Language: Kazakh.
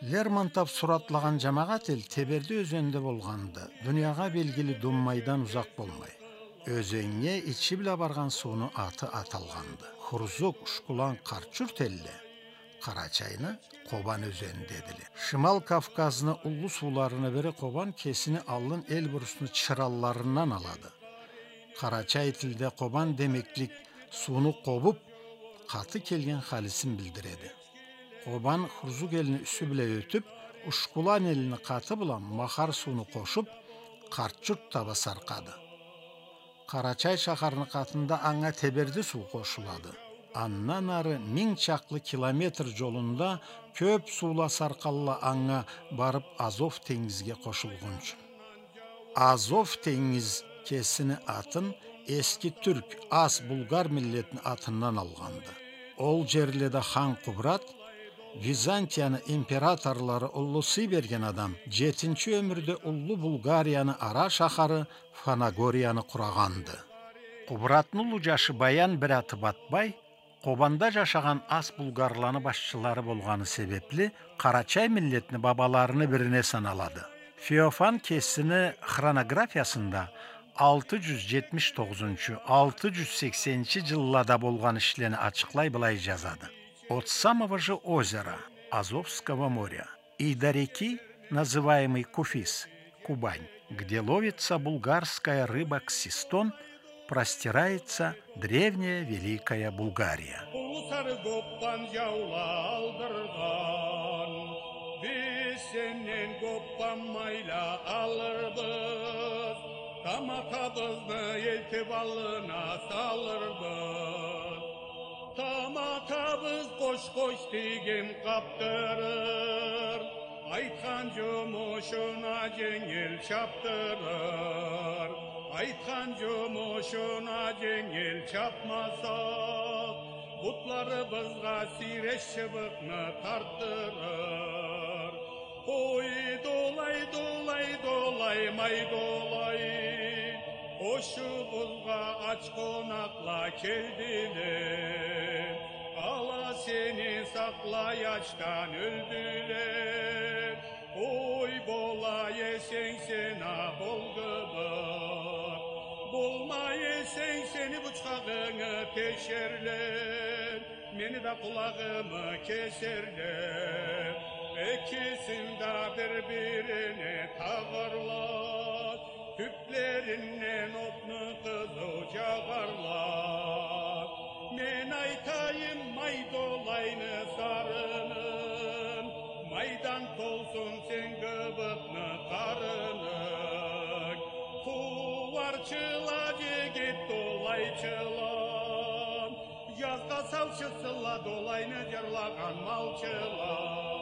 Лермонтов суратлаган жамагат эл Теберди өзөнүндө болгонду. Дүйнөгө белгили Думмайдан узак болмой. Өзөнгө ичи биле барган сууну аты аталганды. Хурзук, Ушкулан, Карчурт элле Карачайны Кобан өзөнү дедиле. Шымал Кавказны улуу сууларына бири Кобан кесини алын эл бурусunu чыралларынан алады. Карачай тилде Кобан демеклик сууну кобуп, каты келген халисин билдиреді. Кобан Хурзук элини үсү биле өтүп, Ушкулан элини каты булан махар сууну кошуп, Карчурт таба саркады. Карачай шахарынын катында аңа Теберди суу кошулады. Андан ары 1000 чаклы километр жолунда көп суула саркалла аңа барып Азов теңизге кошулгунчу. Азов теңиз кесини атын эски түрк, ас булгар миллетинин атынан алганды. Ол жерледе хан Кубрат Византияны императорлары уллусый берген адам 7-нчи өмүрдө улуу Булгарияны ара шахары Фанагорияны кураганды. Кубраттын улуу жашы баян бир аты батпай, Кобанда жашаган ас булгарланы башчылары болгону себепли Карачай миллетини бабаларыны бирине саналады. Феофан кесини хронографиясында 679-680 жылларда болгон ишлерни ачыклай былай жазады. От самого же озера Азовского моря и до реки, называемой Куфис, Кубань, где ловится булгарская рыба ксистон, простирается древняя Великая Булгария. Тамакабыз кош-кош деген каптырыр, айткан жумушуна жеңил чаптырыр. Айткан жумушуна жеңил чапмасак, бутларыбызга сиреш чыбыкны тарттырыр. Ой, долай, долай, долай, май долай, Ошубузга ач конакла келдилер, ала сени саклай ачтан өлдүлер. Ой, бола эсең сен болгубур, болмай эсең сени бучкагыңы текшерлер, мени да кулагымы кесерлер. Экисин да бири-бирине тагырлар, tüplerinden otlu kızıl çağarlar. Men aytayım maydolayını sarının, maydan tolsun sen gıbıtını karının. Tuvarçıla jigit dolayçılan, yazga salçısıla dolayını jarlagan malçılan.